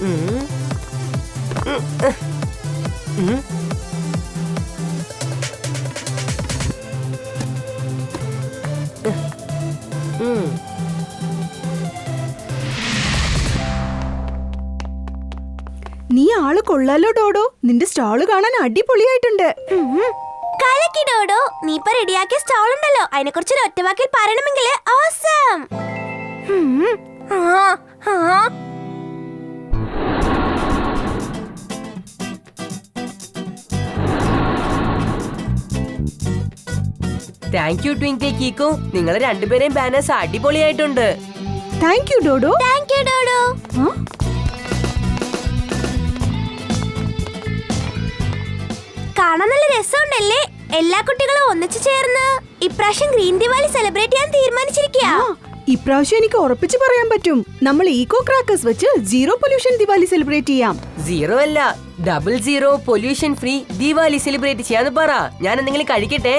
നീ ആള് കൊള്ളാലോ ഡോഡോ. നിന്റെ സ്റ്റാള് കാണാൻ അടിപൊളിയായിട്ടുണ്ട്. കലക്കി ഡോഡോ. നീ ഇപ്പൊ റെഡിയാക്കിയ സ്റ്റാൾ ഉണ്ടല്ലോ, അതിനെ കുറിച്ച് ഒറ്റ വാക്കിൽ പറയണമെങ്കിൽ awesome. Thank you Twinkle Kiko. നിങ്ങൾ രണ്ടുപേരെയും ബാനേഴ്സ് അടിപൊളിയായിട്ടുണ്ട്. Thank you Dodo. Thank you Dodo. കാണാൻ നല്ല രസമുണ്ടല്ലേ? എല്ലാ കുട്ടികളും ഒന്നിച്ചു ചേർന്ന് ഇപ്രാവശ്യം ഗ്രീൻ ദിവാലി സെലിബ്രേറ്റ് ചെയ്യാൻ തീരുമാനിച്ചിരിക്കുക. ഇപ്രാവശ്യം എനിക്ക് ഉറപ്പിച്ചു പറയാൻ പറ്റും, നമ്മൾ ഈക്കോ ക്രാക്കേഴ്സ് വെച്ച് സീറോ പൊല്യൂഷൻ ദിവാലി സെലിബ്രേറ്റ് ചെയ്യാം. 0 അല്ല, 00 പൊല്യൂഷൻ ഫ്രീ ദിവാലി സെലിബ്രേറ്റ് ചെയ്യാന്ന് പറ. ഞാൻ എന്തെങ്കിലും കഴിക്കട്ടെ?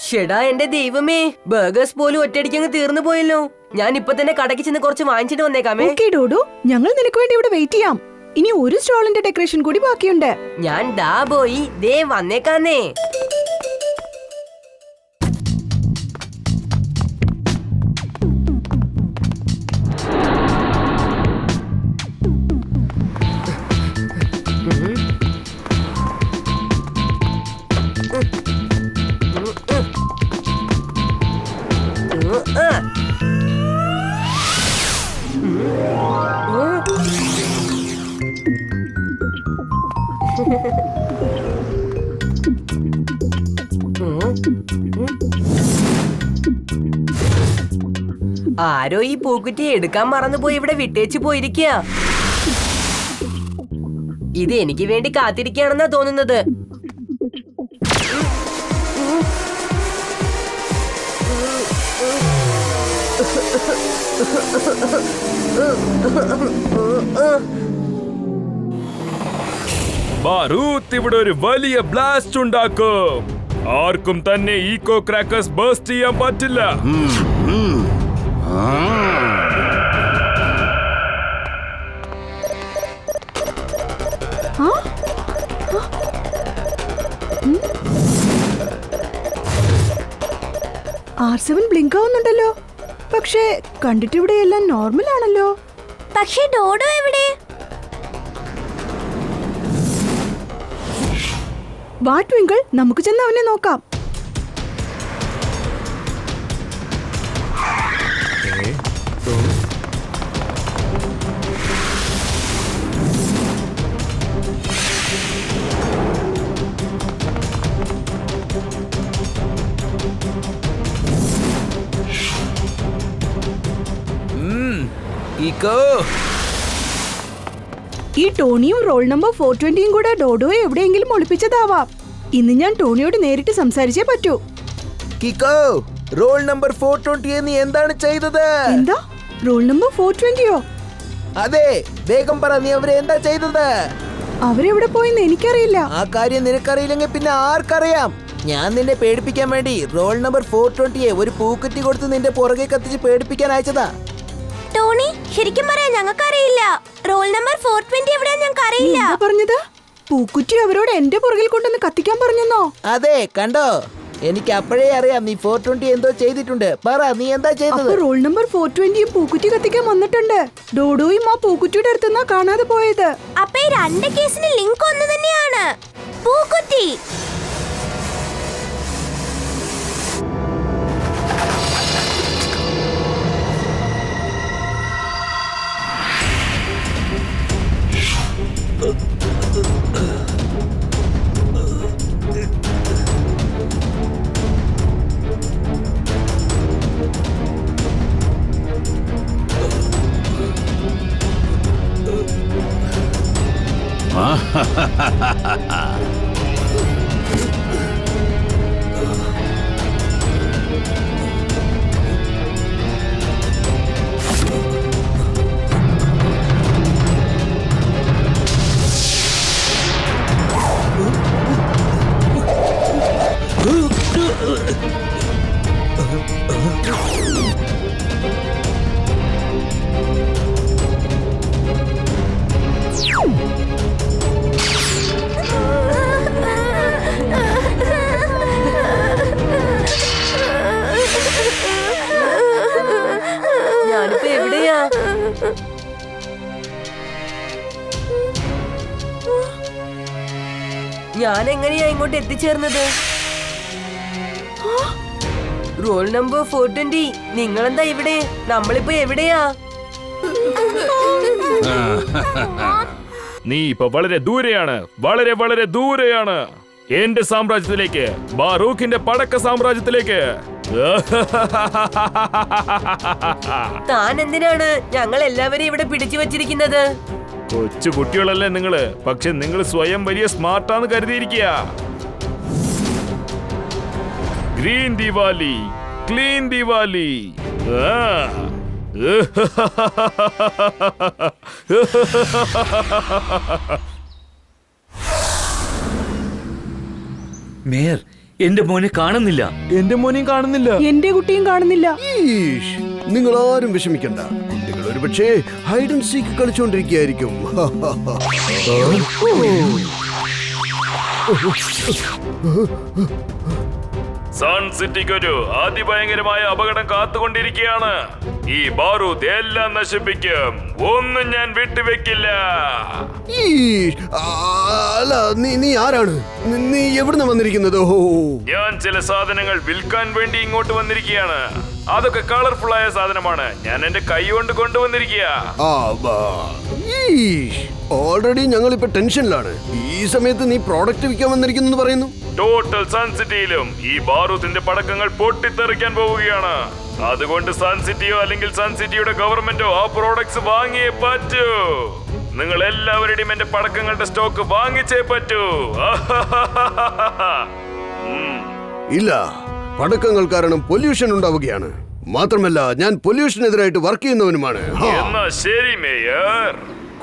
ഷെടാ എന്റെ ദൈവമേ, ബർഗേഴ്സ് പോലും ഒറ്റയടിക്കങ്ങ് തീർന്നു പോയല്ലോ. ഞാൻ ഇപ്പൊ തന്നെ കടയ്ക്ക് ചെന്ന് കുറച്ച് വാങ്ങിച്ചിട്ട് വന്നേക്കാമേ. ഓക്കേ ഡോഡോ, ഞങ്ങൾ നിനക്ക് വേണ്ടി ഇവിടെ വെയിറ്റ് ചെയ്യാം. ഇനി ഒരു സ്റ്റോളിന്റെ ഡെക്കറേഷൻ കൂടി ബാക്കിയുണ്ട്. ഞാൻ ദാ പോയി ദേ വന്നേക്കാന്നേ. ആരോ ഈ പൂക്കുറ്റി എടുക്കാൻ മറന്നുപോയി ഇവിടെ വിട്ടേച്ചു പോയിരിക്കുക. ഇത് എനിക്ക് വേണ്ടി കാത്തിരിക്കുകയാണെന്നാ തോന്നുന്നത്. ബാരൂത്ത് ഇവിടെ ഒരു വലിയ ബ്ലാസ്റ്റ് ഉണ്ടാക്കും. ആർക്കും തന്നെ ഈക്കോ ക്രാക്കേഴ്സ് ബേസ്റ്റ് ചെയ്യാൻ പറ്റില്ല. R7 blink ആവുന്നുണ്ടല്ലോ. പക്ഷേ കണ്ടിട്ട് ഇവിടെ എല്ലാം നോർമൽ ആണല്ലോ. പക്ഷേ ഡോഡോ എവിടെ? വാ ട്വിങ്കിൾ, നമുക്ക് ചെന്ന് അവനെ നോക്കാം. ഈ ടോണിയും റോൾ നമ്പർ 420 കൂടെ ഡോഡോയെ എവിടെയെങ്കിലും ഒളിപ്പിച്ചതാവാം. ഇന്ന് ഞാൻ ടോണിയോട് നേരിട്ട് സംസാരിച്ചേ പറ്റൂ. കിക്കോ, റോൾ നമ്പർ 420 നീ എന്താണ് ചെയ്തത്? എന്താ റോൾ നമ്പർ 420യോ? അതെ, വേഗം പറ, നീ അവരെ എന്താ ചെയ്തത്? അവരെവിടെ പോയെന്ന് എനിക്കറിയില്ല. ആ കാര്യം നിനക്കറിയില്ലെങ്കിൽ പിന്നെ ആർക്കറിയാം? ഞാൻ നിന്നെ പേടിപ്പിക്കാൻ വേണ്ടി റോൾ നമ്പർ 420യെ ഒരു പൂക്കുറ്റി കൊടുത്ത് നിന്റെ പുറകെ കത്തിച്ച് പേടിപ്പിക്കാൻ അയച്ചതാ. ടോണി, ശരിക്കും പറയാൻ ഞങ്ങൾക്കറിയില്ല. റോൾ നമ്പർ 420 എവിടെയാ ഞങ്ങൾക്കറിയില്ല. എന്താ പറഞ്ഞത്? പൂക്കുറ്റി അവരോട് എന്റെ പുറകിൽ കൊണ്ടുവന്ന് കത്തിക്കാൻ പറഞ്ഞെന്നോ? അതെ, കണ്ടോ? എനിക്ക് അപ്പോഴേ അറിയാം നീ 420 എന്തോ ചെയ്തിട്ടുണ്ട്. പറ, നീ എന്താ ചെയ്തത്? റോൾ നമ്പർ 420യും പൂക്കുറ്റി കത്തിക്കാൻ വന്നിട്ടുണ്ട്. ഡോഡോയും ആ പൂക്കുറ്റിയുടെ അടുത്തുനിന്നാ കാണാതെ പോയത്. അപ്പൊ ഈ രണ്ട് കേസിന് ലിങ്ക് ഒന്ന് തന്നെയാണ്. പൂക്കുറ്റി. ഞാൻ എങ്ങനെയാ ഇങ്ങോട്ട് എത്തിച്ചേർന്നത്? റോൾ നമ്പർ 420, നിങ്ങളെന്താ ഇവിടെ? നമ്മളിപ്പോ എവിടെയാ? നീ ഇപ്പൊ വളരെ ദൂരെയാണ്, വളരെ വളരെ ദൂരെയാണ്. എന്റെ സാമ്രാജ്യത്തിലേക്ക്, ബാറൂഖിന്റെ പടക്ക സാമ്രാജ്യത്തിലേക്ക്. താൻ എന്തിനാണ് ഞങ്ങൾ എല്ലാവരെയും ഇവിടെ പിടിച്ചു വച്ചിരിക്കുന്നത്? കൊച്ചു കുട്ടികളല്ലേ നിങ്ങള്, പക്ഷെ നിങ്ങൾ സ്വയം വലിയ സ്മാർട്ടാന്ന് കരുതിയിരിക്കുക. Green Diwali, clean Diwali. Mayor, എന്റെ മോനെ കാണുന്നില്ല. എന്റെ മോനെയും കാണുന്നില്ല. എന്റെ കുട്ടിയും കാണുന്നില്ല. ഈഷ്, നിങ്ങൾ ആരും വിഷമിക്കണ്ട. കുട്ടികൾ ഒരു പക്ഷേ ഹൈഡ് ആൻഡ് സീക്ക് കളിച്ചുകൊണ്ടിരിക്കുകയായിരിക്കും. സൺ സിറ്റിക്കൊരു അതിഭയങ്കരമായ അപകടം കാത്തുകൊണ്ടിരിക്കുകയാണ്. ഈ ബാറൂദ് എല്ലാം നശിപ്പിക്കും, ഒന്നും ഞാൻ വിട്ടുവെക്കില്ല. ഈഷ്, അല്ല, നീ ആരാണ്? നീ എവിടുന്ന് വന്നിരിക്കുന്നത്? ഓ, ഞാൻ ചില സാധനങ്ങൾ വിൽക്കാൻ വേണ്ടി ഇങ്ങോട്ട് വന്നിരിക്കുകയാണ്. അതൊക്കെ കളർഫുൾ ആയ സാധനമാണ്. ഞാൻ എന്റെ കൈ കൊണ്ട് കൊണ്ടുവന്നിരിക്കുക. ഓൾറെഡി ഞങ്ങൾ ഇപ്പൊ ടെൻഷനിലാണ്. ഈ സമയത്ത് നീ പ്രോഡക്റ്റ് വിൽക്കാൻ വന്നിരിക്കുന്നു പറയുന്നു. ടോട്ടൽ സൺ സിറ്റിയിലും ഈ ബാറൂദിന്റെ പടക്കങ്ങൾ പൊട്ടിത്തെറിക്കാൻ പോവുകയാണ്. അതുകൊണ്ട് സൺ സിറ്റിയോ അല്ലെങ്കിൽ സൺ സിറ്റിയുടെ ഗവൺമെന്റോ ആ പ്രോഡക്ട്സ് വാങ്ങിയേ പറ്റൂ. നിങ്ങൾ എല്ലാവരുടെയും എന്റെ പടക്കങ്ങളുടെ സ്റ്റോക്ക് വാങ്ങിച്ചേ പറ്റൂ. ഇല്ല, പടക്കങ്ങൾ കാരണം പൊല്യൂഷൻ ഉണ്ടാവുകയാണ്. മാത്രമല്ല, ഞാൻ പൊല്യൂഷനെതിരായിട്ട് വർക്ക് ചെയ്യുന്നവനുമാണ്. എന്നാ ശരി മേയർ,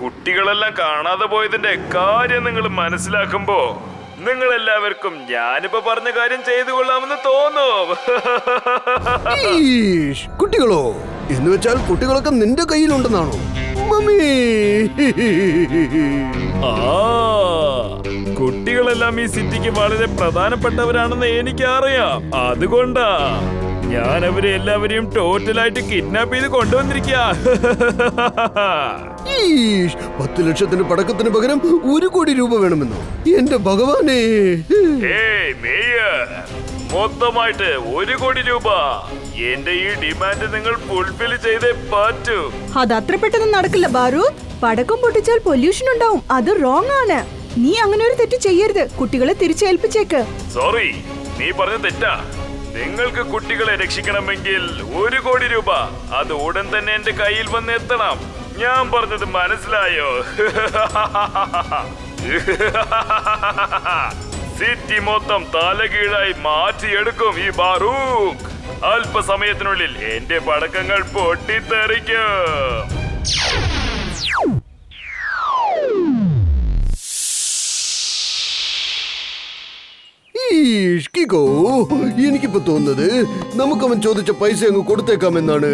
കുട്ടികളെല്ലാം കാണാതെ പോയതിന്റെ കാര്യം നിങ്ങൾ മനസ്സിലാക്കുമ്പോ നിങ്ങൾ എല്ലാവർക്കും ഞാനിപ്പോ പറഞ്ഞ കാര്യം ചെയ്തു കൊള്ളാമെന്ന് തോന്നും. ഈഷ്, കുട്ടികളോ എന്ന് വെച്ചാൽ കുട്ടികളൊക്കെ നിന്റെ കയ്യിലുണ്ടെന്നാണോ? മമ്മി, ആ, കുട്ടികളെല്ലാം ഈ സിറ്റിക്ക് വളരെ പ്രധാനപ്പെട്ടവരാണെന്ന് എനിക്കറിയാം. അതുകൊണ്ടാ ഞാൻ അവരെ എല്ലാവരെയും ടോട്ടലായിട്ട് കിഡ്നാപ്പ് ചെയ്ത് കൊണ്ടുവന്നിരിക്കുക. 10 ലക്ഷത്തിന് പടക്കത്തിന് പകരം 1 കോടി രൂപ വേണമെന്നോ? എന്റെ ഭഗവാനേ! ഏയ് മേയർ, മൊത്തമായിട്ട് 1 കോടി രൂപ. എന്റെ ഈ ഡിമാൻഡ് നിങ്ങൾ ഫുൾഫിൽ ചെയ്തേ പറ്റൂ. അത് അത്ര പെട്ടെന്ന് നടക്കില്ല ബാറു. പടക്കം പൊട്ടിച്ചാൽ പൊല്യൂഷൻ ഉണ്ടാവും. അത് റോങ് ആണ്. നീ അങ്ങനെ ഒരു തെറ്റ് ചെയ്യരുത്. കുട്ടികളെ തിരിച്ചേൽപ്പിച്ചേക്ക്. സോറി, നീ പറഞ്ഞ തെറ്റാ. നിങ്ങൾക്ക് കുട്ടികളെ രക്ഷിക്കണമെങ്കിൽ 1 കോടി രൂപ അത് ഉടൻ തന്നെ എന്റെ കയ്യിൽ വന്ന് എത്തണം. ഞാൻ പറഞ്ഞത് മനസ്സിലായോ? സിറ്റി മൊത്തം തലകീഴായി മാറ്റിയെടുക്കും ഈ ബാറൂഖ്. അല്പസമയത്തിനുള്ളിൽ എന്റെ പടക്കങ്ങൾ പൊട്ടിത്തെറിക്കും. ഈഷ്, കിക്കോ, എനിക്കിപ്പോ തോന്നുന്നത് നമുക്കവൻ ചോദിച്ച പൈസ അങ്ങ് കൊടുത്തേക്കാമെന്നാണ്.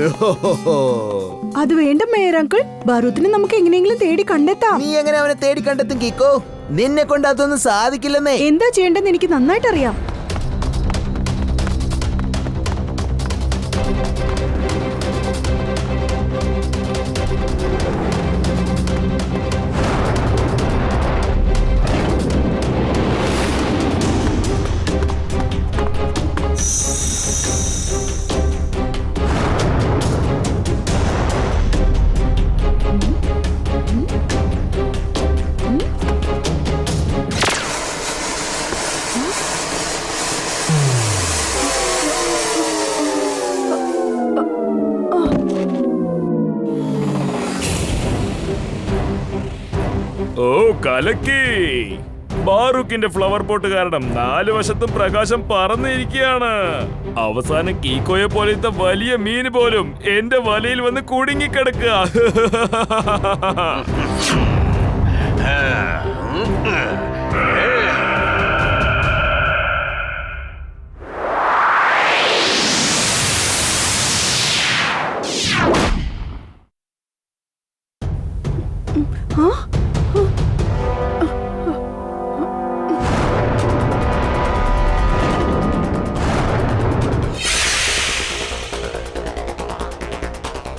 അത് വേണ്ട മേയർ അങ്കിൾ. ബാറൂത്തിനെ നമുക്ക് എങ്ങനെയെങ്കിലും തേടി കണ്ടെത്താം. നീ എങ്ങനെ അവനെ തേടി കണ്ടെത്തും കിക്കോ? നിന്നെ കൊണ്ട് അതൊന്നും സാധിക്കില്ലെന്നേ. എന്താ ചെയ്യേണ്ടതെന്ന് എനിക്ക് നന്നായിട്ട് അറിയാം. ഓ, കലക്കി. ബാറൂഖിന്റെ ഫ്ലവർ പോട്ട് കാരണം 4 വശത്തും പ്രകാശം പറന്നിരിക്കുകയാണ്. അവസാനം കീക്കോയെ പോലത്തെ വലിയ മീന് പോലും എന്റെ വലയിൽ വന്ന് കുടുങ്ങിക്കിടക്കുക.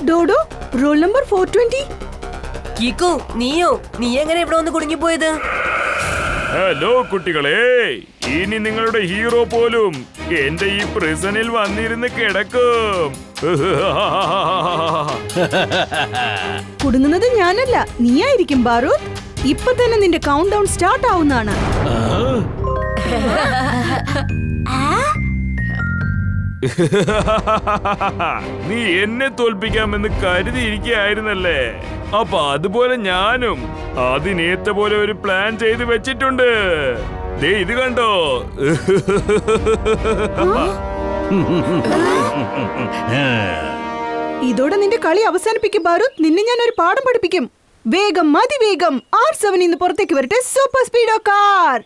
Dodo, roll number 420. കിക്കു, നീയോ? നീ എങ്ങനെ ഇവിടെ വന്ന് കുടുങ്ങിപ്പോയത്? ഹലോ കുട്ടികളെ, ഇനി നിങ്ങളുടെ ഹീറോ പോലും എന്റെ ഈ പ്രിസണിൽ വന്നിരുന്ന് കിടക്കും. കുടുങ്ങുന്നത് ഞാനല്ല, നീയായിരിക്കും ബാറൂത്ത്. ഇപ്പൊ തന്നെ നിന്റെ കൗണ്ട് ഡൗൺ സ്റ്റാർട്ട് ആവുന്നതാണ്. നീ എന്നെ തോൽപ്പിക്കാമെന്ന് കരുതിയിരിക്കുകയായിരുന്നല്ലേ? അപ്പൊ അതുപോലെ ഞാനും അതിനേത്ത പോലെ ഒരു പ്ലാൻ ചെയ്ത് വെച്ചിട്ടുണ്ട്. ദേ ഇത് കണ്ടോ? ഇതോടെ നിന്റെ കളി അവസാനിപ്പിക്കും ബാറൂത്ത്. നിന്നെ ഞാൻ ഒരു പാഠം പഠിപ്പിക്കും. വേഗം, അതിവേഗം R7 ഇന്ന് പുറത്തേക്ക് വരട്ടെ. Super speedo car.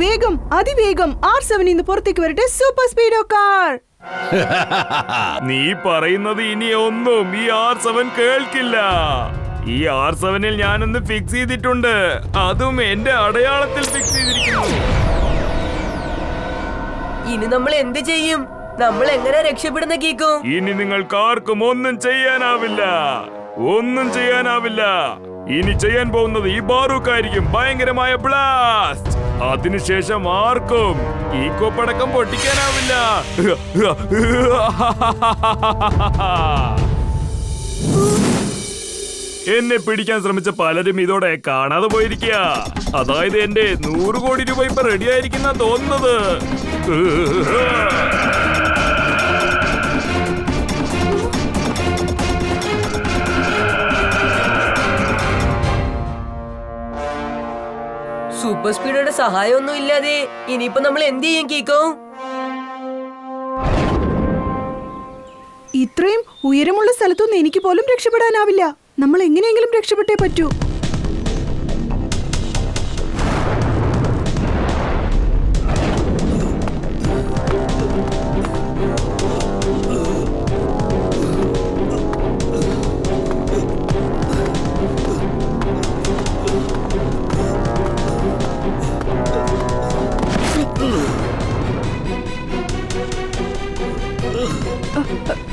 വേഗം, അതിവേഗം R7 ഇന്ന് പുറത്തേക്ക് വരട്ടെ. Super speedo car. നീ പറയുന്നത് ഇനി ഒന്നും ഈ R7 കേൾക്കില്ല. ഈ R7ൽ ഞാനൊന്ന് ഫിക്സ് ചെയ്തിട്ടുണ്ട്. അതും എന്റെ അടയാളത്തിൽ ഫിക്സ് ചെയ്തിരിക്കുന്നു. ഇനി നമ്മൾ എന്ത് ചെയ്യും? നമ്മൾ എങ്ങനെ രക്ഷപ്പെടുന്ന കീക്കോ? ഇനി നിങ്ങൾക്ക് ആർക്കും ഒന്നും ചെയ്യാനാവില്ല. ഒന്നും ചെയ്യാനാവില്ല. ഇനി ചെയ്യാൻ പോകുന്നത് ഈ ബാറൂക്കായിരിക്കും. ഭയങ്കരമായ ബ്ലാസ്റ്റ്. അതിനുശേഷം ആർക്കും ഈ കോപ്പടക്കം പൊട്ടിക്കാനാവില്ല. എന്നെ പിടിക്കാൻ ശ്രമിച്ച പലരും ഇതോടെ കാണാതെ പോയിരിക്കുക. അതായത് എന്റെ 100 കോടി രൂപ ഇപ്പൊ റെഡി ആയിരിക്കുന്ന തോന്നുന്നത്. സൂപ്പർ സ്പീഡോടെ സഹായമൊന്നും ഇല്ലാതെ ഇനിയിപ്പോ നമ്മൾ എന്ത് ചെയ്യും കീക്കോ? ഇത്രയും ഉയരമുള്ള സ്ഥലത്തൊന്നും എനിക്ക് പോലും രക്ഷപ്പെടാനാവില്ല. നമ്മൾ എങ്ങനെയെങ്കിലും രക്ഷപ്പെട്ടേ പറ്റൂ.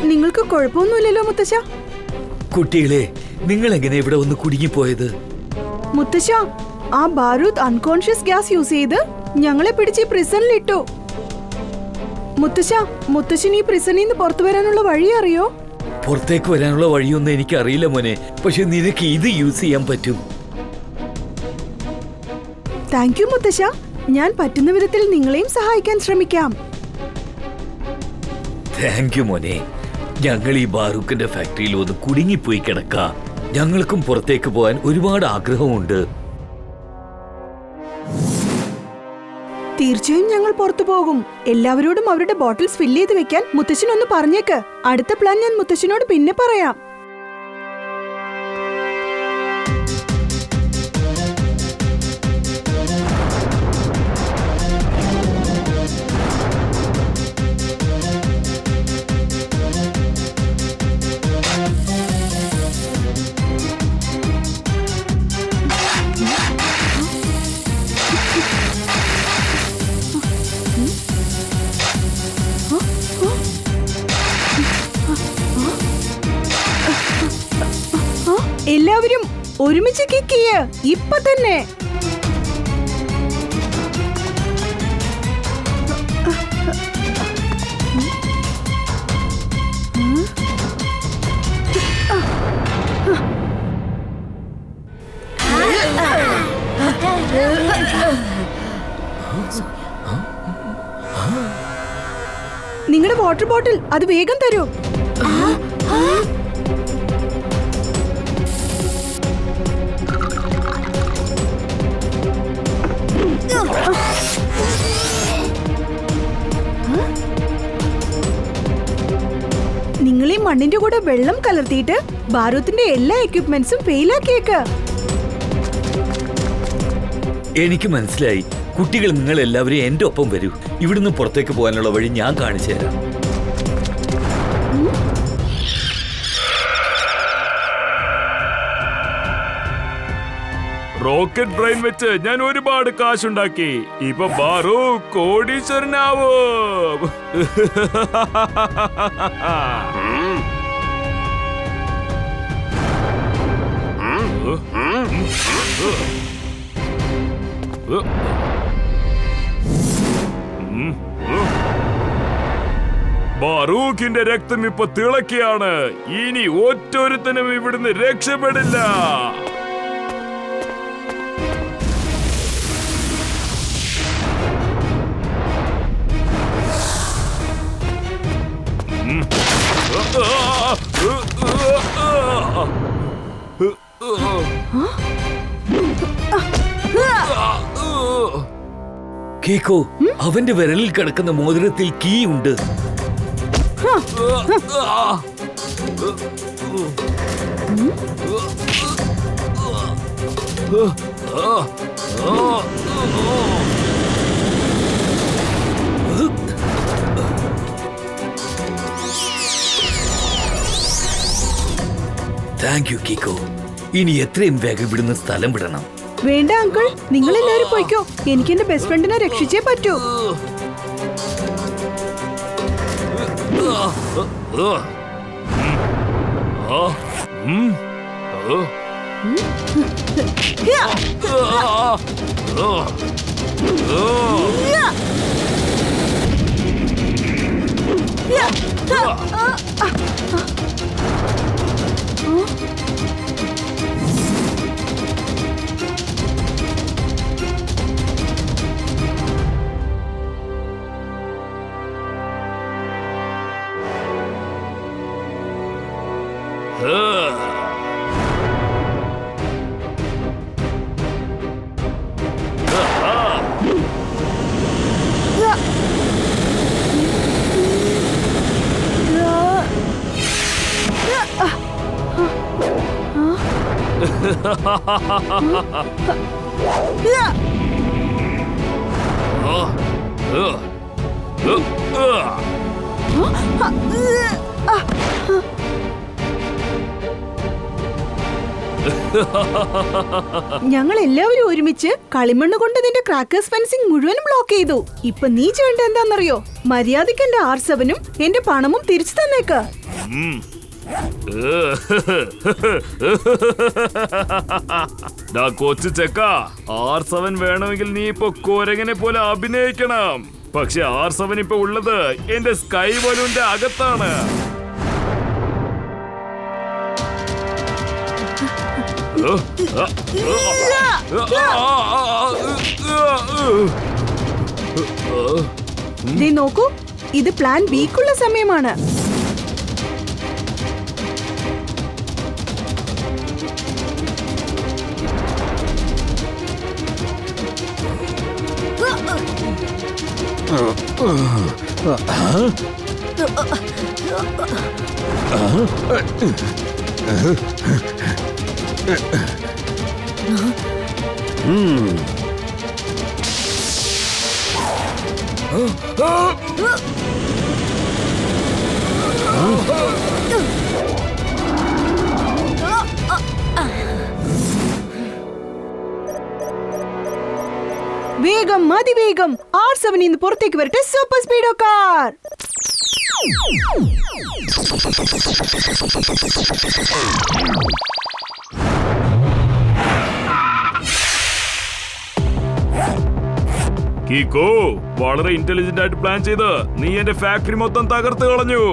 നിങ്ങൾക്ക് കുഴപ്പമൊന്നുമില്ലല്ലോ മുത്തശ്ശ? കുട്ടികളെ, നിങ്ങൾ എങ്ങനെ ഇവിടെ ഒന്ന് കുടുങ്ങിപ്പോയത്? മുത്തശ്ശ, ആ ബാരൂത്ത് അൺകോൺഷ്യസ് ഗ്യാസ് യൂസ് ചെയ്ത് ഞങ്ങളെ പിടിച്ച് പ്രിസണിലിട്ടു. മുത്തശ്ശ, മുത്തശ്ശന് ഈ പ്രിസണിൽ നിന്ന് പുറത്തു വരാനുള്ള വഴി അറിയോ? പുറത്തേക്ക് വരാനുള്ള വഴിയൊന്നും എനിക്ക് അറിയില്ല മോനെ. പക്ഷെ നിനക്ക് ഇത് യൂസ് ചെയ്യാൻ പറ്റും. താങ്ക് യു മുത്തശ്ശ. ഞാൻ പറ്റുന്ന വിധത്തിൽ നിങ്ങളെയും സഹായിക്കാൻ ശ്രമിക്കാം. താങ്ക് യു മോനെ. ഞങ്ങൾ ഈ ബാറൂക്കിന്റെ ഫാക്ടറിയിൽ ഒന്ന് കുടുങ്ങിപ്പോയി കിടക്കാം. ഞങ്ങൾക്കും പുറത്തേക്ക് പോകാൻ ഒരുപാട് ആഗ്രഹമുണ്ട്. തീർച്ചയായും ഞങ്ങൾ പുറത്തു പോകും. എല്ലാവരോടും അവരുടെ ബോട്ടിൽസ് ഫില്ല് ചെയ്ത് വെക്കാൻ മുത്തശ്ശനൊന്ന് പറഞ്ഞേക്ക്. അടുത്ത പ്ലാൻ ഞാൻ മുത്തശ്ശനോട് പിന്നെ പറയാം. എല്ലാവരും ഒരുമിച്ച് കിക്ക് ചെയ്യ് ഇപ്പൊ തന്നെ. നിങ്ങളുടെ വാട്ടർ ബോട്ടിൽ അത് വേഗം തരൂ. നിങ്ങൾ ഈ മണ്ണിന്റെ കൂടെ വെള്ളം കലർത്തിയിട്ട് ബാരൂത്തിന്റെ എല്ലാ എക്യുപ്മെന്റ്സും ഫെയിലാക്കിയേക്ക്. എനിക്ക് മനസ്സിലായി. കുട്ടികൾ, നിങ്ങൾ എല്ലാവരും എന്റെ ഒപ്പം വരൂ. ഇവിടുന്ന് പുറത്തേക്ക് പോകാനുള്ള വഴി ഞാൻ കാണിച്ചു തരാം. റോക്കറ്റ് ബ്രെയിൻ വെച്ച് ഞാൻ ഒരുപാട് കാശുണ്ടാക്കി. ഇപ്പൊ ബാറു കോടീശ്വരനാവും. ബാറൂഖിന്റെ രക്തം ഇപ്പൊ തിളക്കിയാണ്. ഇനി ഒറ്റൊരുത്തനും ഇവിടുന്ന് രക്ഷപ്പെടില്ല. കേക്കോ, അവന്റെ വിരലിൽ കിടക്കുന്ന മോതിരത്തിൽ കീ ഉണ്ട്. Thank you Kiko. ഇനി എത്രയും വേഗം ഇവിടുന്ന് സ്ഥലം വിടണം. വേണ്ട അങ്കിൾ, നിങ്ങൾ എല്ലാവരും പോയിക്കോ. എനിക്ക് എന്റെ ബെസ്റ്റ് ഫ്രണ്ടിനെ രക്ഷിച്ചേ പറ്റൂ. ഞങ്ങൾ എല്ലാവരും ഒരുമിച്ച് കളിമണ്ണ് കൊണ്ട് നിന്റെ ക്രാക്കേഴ്സ് ഫെൻസിംഗ് മുഴുവനും ബ്ലോക്ക് ചെയ്തു. ഇപ്പൊ നീ ചെയ്യേണ്ട എന്താണെന്നറിയോ? മര്യാദയ്ക്ക് എന്റെ R7ഉം എന്റെ പണമും തിരിച്ചു തന്നേക്ക്. കൊച്ചു ചെക്ക, R7 വേണമെങ്കിൽ നീ ഇപ്പൊ കോരങ്ങനെ പോലെ അഭിനയിക്കണം. പക്ഷെ R7 ഇപ്പൊ ഉള്ളത് എന്റെ സ്കൈ ബലൂണിന്റെ അകത്താണ്. ദേ നോക്കൂ, ഇത് പ്ലാൻ ബിക്കുള്ള സമയമാണ്. വേഗം, അതിവേഗം R7 ഇന്ന് പുറത്തേക്ക് വരട്ടെ. Super speedo car. കീക്കോ, വളരെ ഇന്റലിജന്റ് ആയിട്ട് പ്ലാൻ ചെയ്ത് നീ എന്റെ ഫാക്ടറി മൊത്തം തകർത്ത് കളഞ്ഞു,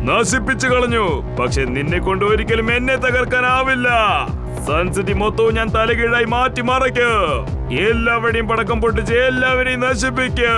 നശിപ്പിച്ചു കളഞ്ഞു. പക്ഷെ നിന്നെ കൊണ്ട് ഒരിക്കലും എന്നെ തകർക്കാനാവില്ല. സൺസിറ്റി മൊത്തവും ഞാൻ തലകീഴായി മാറ്റി മറയ്ക്കും. എല്ലാവരെയും പടക്കം പൊട്ടിച്ച് എല്ലാവരെയും നശിപ്പിക്കും.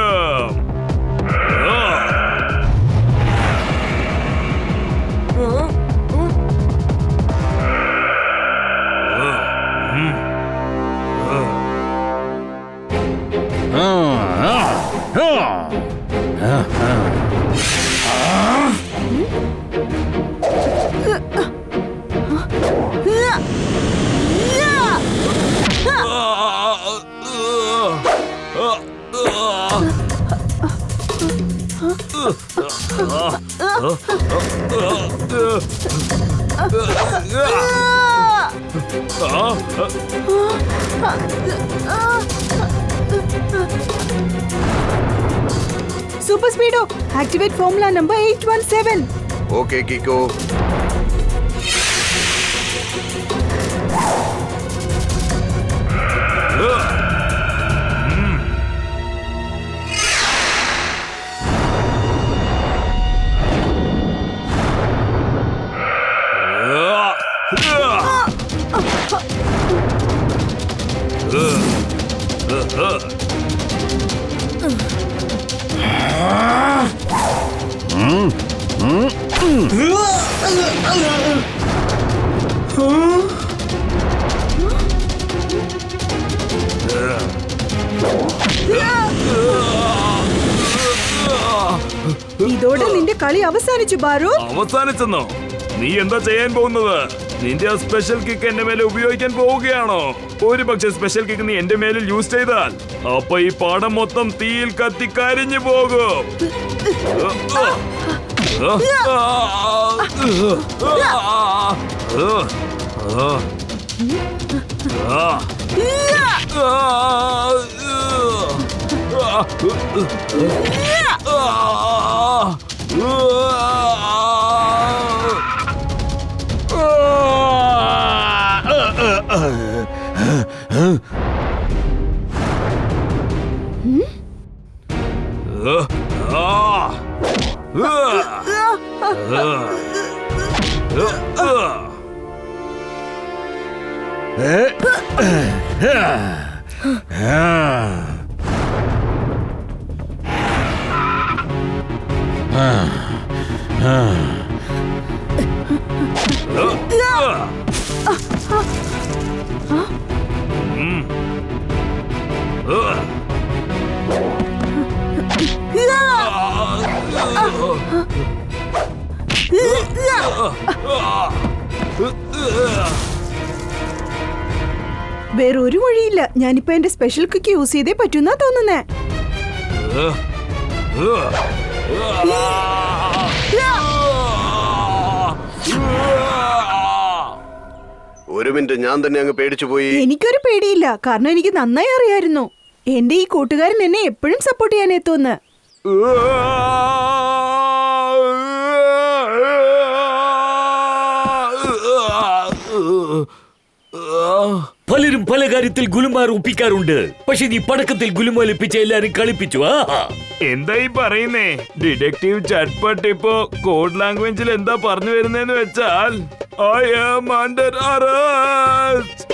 Super Speedo, activate formula number 817. Okay, Kiko. ഇതോടെ നിന്റെ കളി അവസാനിച്ചു ബാരൂദ്. അവസാനിച്ചെന്നോ? നീ എന്താ ചെയ്യാൻ പോകുന്നത്? നിന്റെ ആ സ്പെഷ്യൽ കിക്ക് എന്റെ മേലെ ഉപയോഗിക്കാൻ പോവുകയാണോ? ഒരു പക്ഷെ സ്പെഷ്യൽ കിക്ക് നീ എന്റെ മേലിൽ യൂസ് ചെയ്താൽ അപ്പൊ ഈ പാടം മൊത്തം തീയിൽ കത്തി കരിഞ്ഞു പോകും. വേറൊരു വഴിയില്ല. ഞാനിപ്പോ എന്റെ സ്പെഷ്യൽ കിക്ക് യൂസ് ചെയ്തേ പറ്റുന്നാ തോന്നുന്നേ. ഒരു മിനിറ്റ്, ഞാൻ തന്നെ അങ്ങ് പേടിച്ചു പോയി. എനിക്കൊരു പേടിയില്ല, കാരണം എനിക്ക് നന്നായി അറിയായിരുന്നു എന്റെ ഈ കൂട്ടുകാരൻ എന്നെ എപ്പോഴും സപ്പോർട്ട് ചെയ്യാൻ എത്തുമെന്ന്. പലരും പല കാര്യത്തിൽ ഗുലുമാർ ഒപ്പിക്കാറുണ്ട്. പക്ഷെ നീ പടക്കത്തിൽ ഗുലുമാൽ ഒപ്പിച്ച എല്ലാരും കളിപ്പിച്ചു. എന്തായി പറയുന്നേ? ഡിറ്റക്റ്റീവ് ചട്ട്പട്ട് ഇപ്പോ കോഡ് ലാംഗ്വേജിൽ എന്താ പറഞ്ഞു വരുന്നേന്ന് വെച്ചാൽ ഐ ആം അണ്ടർ അറസ്റ്റ്.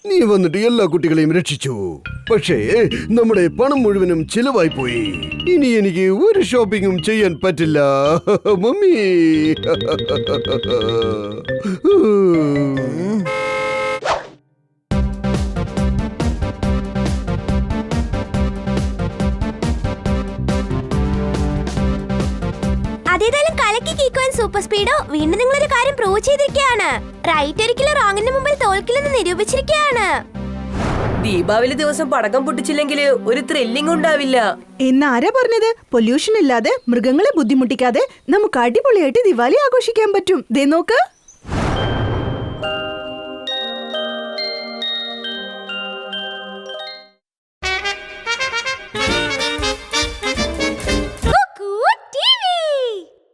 നീ വന്നിട്ട് എല്ലാ കുട്ടികളെയും രക്ഷിച്ചു. പക്ഷേ നമ്മുടെ പണം മുഴുവനും ചിലവായി പോയി. ഇനി എനിക്ക് ഒരു ഷോപ്പിംഗും ചെയ്യാൻ പറ്റില്ല മമ്മി. അതേതായാലും കലക്കി കീക്കോൻ സൂപ്പർ സ്പീഡോ വീണ്ടും നിങ്ങളൊരു കാര്യം പ്രൂവ് ചെയ്തിരിക്കുകയാണ്. റൈറ്റ് ഒരിക്കലും റോങ്ങിന്റെ മുമ്പിൽ തോൽക്കില്ലെന്ന് നിരൂപിച്ചിരിക്കുകയാണ്. ദീപാവലി ദിവസം പടക്കം പൊട്ടിച്ചില്ലെങ്കിൽ ഒരു ത്രില്ലിംഗ് ഉണ്ടാവില്ല. എന്നാരാ പറഞ്ഞത്? പൊല്യൂഷൻ ഇല്ലാതെ, മൃഗങ്ങളെ ബുദ്ധിമുട്ടിക്കാതെ നമുക്ക് അടിപൊളിയായിട്ട് ദിവാലി ആഘോഷിക്കാൻ പറ്റും. ദേ നോക്ക്.